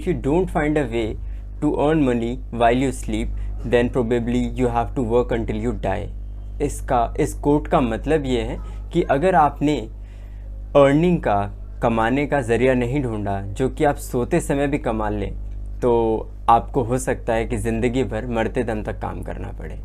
If you don't find a way to earn money while you sleep then probably you have to work until you die. इस quote का मतलब ये है कि अगर आपने अर्निंग का, कमाने का ज़रिया नहीं ढूंढा जो कि आप सोते समय भी कमा लें, तो आपको हो सकता है कि ज़िंदगी भर मरते दम तक काम करना पड़े।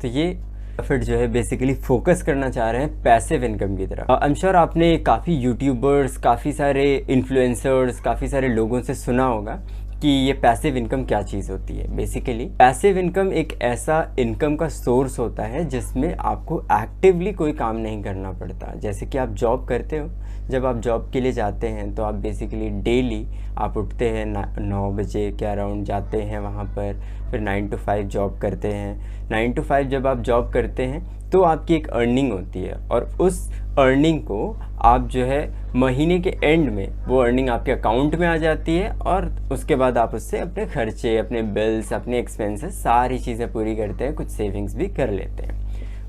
तो ये फिर जो है बेसिकली फोकस करना चाह रहे हैं पैसिव इनकम की तरफ। आई एम श्योर आपने काफ़ी यूट्यूबर्स, काफ़ी सारे इन्फ्लुएंसर्स, काफ़ी सारे लोगों से सुना होगा कि ये पैसिव इनकम क्या चीज़ होती है। बेसिकली पैसिव इनकम एक ऐसा इनकम का सोर्स होता है जिसमें आपको एक्टिवली कोई काम नहीं करना पड़ता। जैसे कि आप जॉब करते हो, जब आप जॉब के लिए जाते हैं तो आप बेसिकली डेली आप उठते हैं 9 बजे के अराउंड, जाते हैं वहाँ पर, फिर 9 to 5 जॉब करते हैं। 9 to 5 जब आप जॉब करते हैं तो आपकी एक अर्निंग होती है और उस अर्निंग को आप जो है महीने के एंड में वो अर्निंग आपके अकाउंट में आ जाती है और उसके बाद आप उससे अपने खर्चे, अपने बिल्स, अपने एक्सपेंसेस सारी चीज़ें पूरी करते हैं, कुछ सेविंग्स भी कर लेते हैं।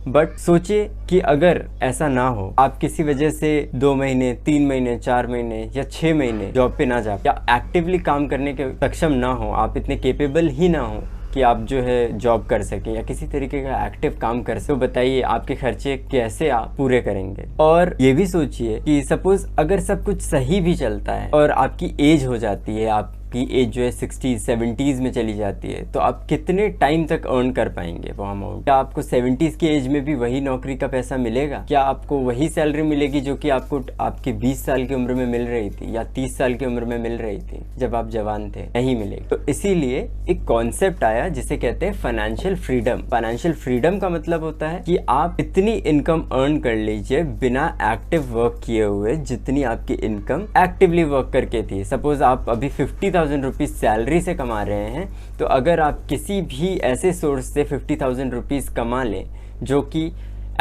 बट सोचिए कि अगर ऐसा ना हो, आप किसी वजह से 2 महीने, 3 महीने, 4 महीने या 6 महीने जॉब पे ना जा या एक्टिवली काम करने के सक्षम ना हो, आप इतने केपेबल ही ना हो कि आप जो है जॉब कर सकें या किसी तरीके का एक्टिव काम कर सकें, तो बताइए आपके खर्चे कैसे आप पूरे करेंगे। और ये भी सोचिए कि सपोज अगर सब कुछ सही भी चलता है और आपकी एज हो जाती है, आपकी एज जो है 60s 70s में चली जाती है, तो आप कितने टाइम तक अर्न कर पाएंगे वो अमाउंट? क्या आपको 70s की एज में भी वही नौकरी का पैसा मिलेगा? क्या आपको वही सैलरी मिलेगी जो कि आपको आपके 20 साल की उम्र में मिल रही थी या 30 साल की उम्र में मिल रही थी जब आप जवान थे? नहीं मिलेगी। तो इसीलिए एक कॉन्सेप्ट आया जिसे कहते हैं फाइनेंशियल फ्रीडम। फाइनेंशियल फ्रीडम का मतलब होता है कि आप इतनी इनकम अर्न कर लीजिए बिना एक्टिव वर्क किए हुए, जितनी आपकी इनकम एक्टिवली वर्क करके थी। सपोज आप अभी 50,000 रुपीज सैलरी से कमा रहे हैं, तो अगर आप किसी भी ऐसे सोर्स से 50,000 रुपीज कमा लें जो कि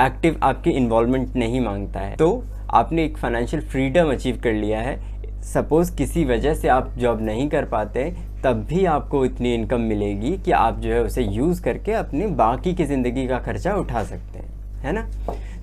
एक्टिव आपकी इन्वॉल्वमेंट नहीं मांगता है, तो आपने एक फाइनेंशियल फ्रीडम अचीव कर लिया है। सपोज किसी वजह से आप जॉब नहीं कर पाते, तब भी आपको इतनी इनकम मिलेगी कि आप जो है उसे यूज़ करके अपने बाकी की ज़िंदगी का खर्चा उठा सकते हैं, है ना।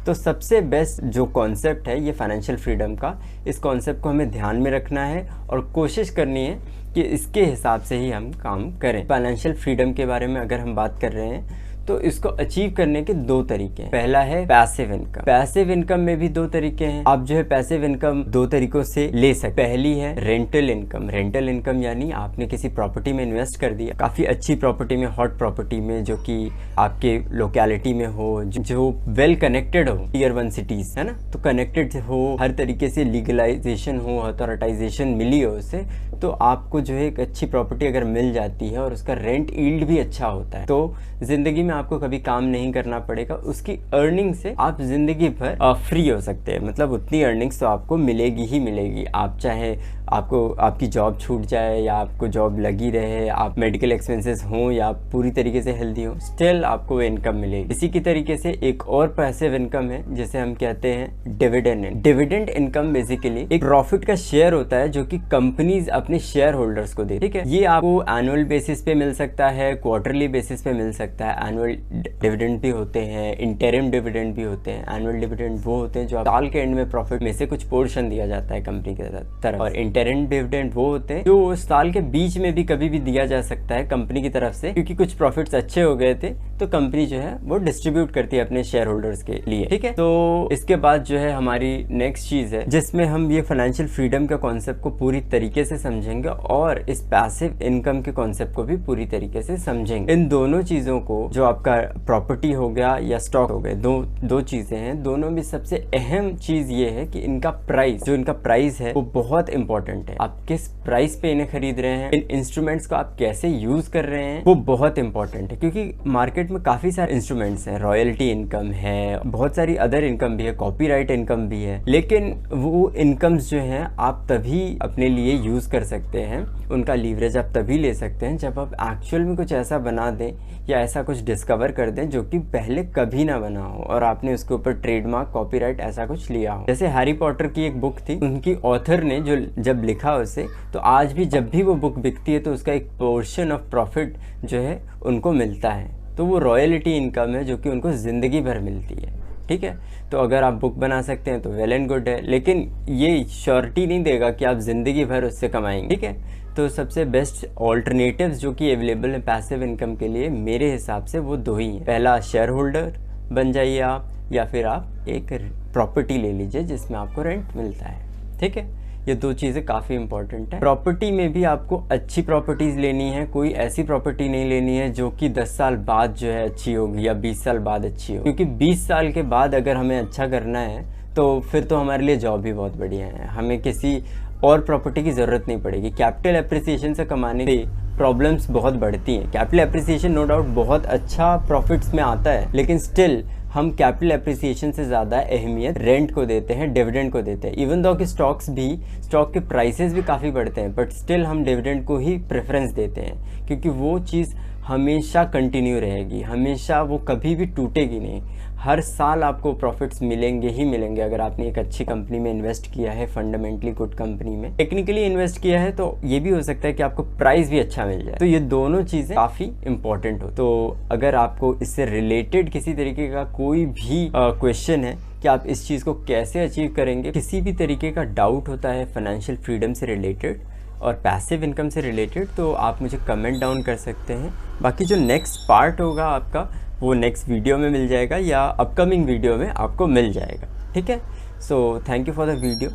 तो सबसे बेस्ट जो कॉन्सेप्ट है ये फाइनेंशियल फ्रीडम का, इस कॉन्सेप्ट को हमें ध्यान में रखना है और कोशिश करनी है कि इसके हिसाब से ही हम काम करें। फाइनेंशियल फ्रीडम के बारे में अगर हम बात कर रहे हैं तो इसको अचीव करने के 2 तरीके हैं। पहला है पैसिव इनकम। पैसिव इनकम में भी 2 तरीके हैं। आप जो है पैसिव इनकम 2 तरीकों से ले सकते। पहली है रेंटल इनकम। रेंटल इनकम यानी आपने किसी प्रॉपर्टी में इन्वेस्ट कर दिया, काफ़ी अच्छी प्रॉपर्टी में, हॉट प्रॉपर्टी में, जो कि आपके लोकेलिटी में हो, जो वेल कनेक्टेड हो, टियर 1 सिटीज, है ना, तो कनेक्टेड हो, हर तरीके से लीगलाइजेशन हो, अथॉरिटाइजेशन मिली हो उसे, तो आपको जो है एक अच्छी प्रॉपर्टी अगर मिल जाती है और उसका रेंट यील्ड भी अच्छा होता है, तो ज़िंदगी में आपको कभी काम नहीं करना पड़ेगा। उसकी अर्निंग से आप ज़िंदगी भर फ्री हो सकते हैं। मतलब उतनी अर्निंग्स तो आपको मिलेगी ही मिलेगी। आप चाहे आपको आपकी जॉब छूट जाए या आपको जॉब लगी रहे, आप मेडिकल एक्सपेंसेस हों या आप पूरी तरीके से हेल्दी हो, स्टिल आपको इनकम मिलेगी। इसी की तरीके से एक और पैसिव इनकम है जिसे हम कहते हैं डिविडेंड। डिविडेंड इनकम बेसिकली एक प्रॉफिट का शेयर होता है जो कि कंपनीज अपने शेयर होल्डर्स को दे, ठीक है। ये आपको एनुअल बेसिस पे मिल सकता है, क्वार्टरली बेसिस पे मिल सकता है। एनुअल डिविडेंड भी होते हैं, इंटरिम डिविडेंड भी होते हैं। एनुअल डिविडेंड वो होते हैं जो साल के एंड में प्रॉफिट में से कुछ पोर्शन दिया जाता है कंपनी के तरफ, और इंटरिम डिविडेंड वो होते हैं जो साल के बीच में भी कभी भी दिया जा सकता है कंपनी की तरफ से, क्योंकि कुछ प्रॉफिट्स अच्छे हो गए थे तो कंपनी जो है वो डिस्ट्रीब्यूट करती है अपने शेयर होल्डर्स के लिए, ठीक है। तो इसके बाद जो है हमारी नेक्स्ट चीज है जिसमें हम ये फाइनेंशियल फ्रीडम का कॉन्सेप्ट को पूरी तरीके से समझेंगे और इस पैसिव इनकम के कॉन्सेप्ट को भी पूरी तरीके से समझेंगे। इन दोनों चीजों को, जो आपका प्रॉपर्टी हो गया या स्टॉक हो गए, दो चीजें हैं, दोनों में सबसे अहम चीज ये है कि इनका प्राइस, जो इनका प्राइस है वो बहुत इंपॉर्टेंट है। आप किस प्राइस पे इन्हें खरीद रहे हैं, इन इंस्ट्रूमेंट्स को आप कैसे यूज कर रहे हैं, वो बहुत इंपॉर्टेंट है। क्योंकि मार्केट में काफी सारे इंस्ट्रूमेंट्स हैं, रॉयल्टी इनकम है, बहुत सारी अदर इनकम भी है, कॉपीराइट इनकम भी है, लेकिन वो इनकम्स जो हैं आप तभी अपने लिए यूज कर सकते हैं, उनका लीवरेज आप तभी ले सकते हैं जब आप एक्चुअल में कुछ ऐसा बना दें या ऐसा कुछ डिस्कवर कर दें जो कि पहले कभी ना बना हो और आपने उसके ऊपर ट्रेडमार्क, कॉपीराइट ऐसा कुछ लिया हो। जैसे हैरी पॉटर की एक बुक थी, उनकी ऑथर ने जो जब लिखा उसे, तो आज भी जब भी वो बुक बिकती है तो उसका एक पोर्शन ऑफ प्रॉफिट जो है उनको मिलता है। तो वो रॉयल्टी इनकम है जो कि उनको ज़िंदगी भर मिलती है, ठीक है। तो अगर आप बुक बना सकते हैं तो वेल एंड गुड है, लेकिन ये श्योरिटी नहीं देगा कि आप ज़िंदगी भर उससे कमाएंगे, ठीक है। तो सबसे बेस्ट ऑल्टरनेटिव्स जो कि अवेलेबल है पैसिव इनकम के लिए मेरे हिसाब से वो दो ही हैं। पहला, शेयर होल्डर बन जाइए आप, या फिर आप एक प्रॉपर्टी ले लीजिए जिसमें आपको रेंट मिलता है। ठीक है, ये दो चीज़ें काफ़ी इंपॉर्टेंट है। प्रॉपर्टी में भी आपको अच्छी प्रॉपर्टीज़ लेनी है, कोई ऐसी प्रॉपर्टी नहीं लेनी है जो कि 10 साल बाद जो है अच्छी होगी या 20 साल बाद अच्छी होगी, क्योंकि 20 साल के बाद अगर हमें अच्छा करना है तो फिर तो हमारे लिए जॉब भी बहुत बढ़िया है, हमें किसी और प्रॉपर्टी की ज़रूरत नहीं पड़ेगी। कैपिटल एप्रिसिएशन से कमाने से प्रॉब्लम्स बहुत बढ़ती हैं। कैपिटल एप्रिसिएशन नो डाउट बहुत अच्छा प्रॉफिट्स में आता है, लेकिन स्टिल हम कैपिटल एप्रिसिएशन से ज़्यादा अहमियत रेंट को देते हैं, डिविडेंड को देते हैं। इवन दो कि स्टॉक के प्राइसेस भी काफ़ी बढ़ते हैं, बट स्टिल हम डिविडेंड को ही प्रेफरेंस देते हैं, क्योंकि वो चीज़ हमेशा कंटिन्यू रहेगी, हमेशा वो कभी भी टूटेगी नहीं। हर साल आपको प्रॉफिट्स मिलेंगे ही मिलेंगे अगर आपने एक अच्छी कंपनी में इन्वेस्ट किया है, फंडामेंटली गुड कंपनी में। टेक्निकली इन्वेस्ट किया है तो ये भी हो सकता है कि आपको प्राइस भी अच्छा मिल जाए। तो ये दोनों चीज़ें काफ़ी इंपॉर्टेंट हो। तो अगर आपको इससे रिलेटेड किसी तरीके का कोई भी क्वेश्चन है कि आप इस चीज़ को कैसे अचीव करेंगे, किसी भी तरीके का डाउट होता है फाइनेंशियल फ्रीडम से रिलेटेड और पैसिव इनकम से रिलेटेड, तो आप मुझे कमेंट डाउन कर सकते हैं। बाकी जो नेक्स्ट पार्ट होगा आपका वो नेक्स्ट वीडियो में मिल जाएगा या अपकमिंग वीडियो में आपको मिल जाएगा। ठीक है, so thank you for the video.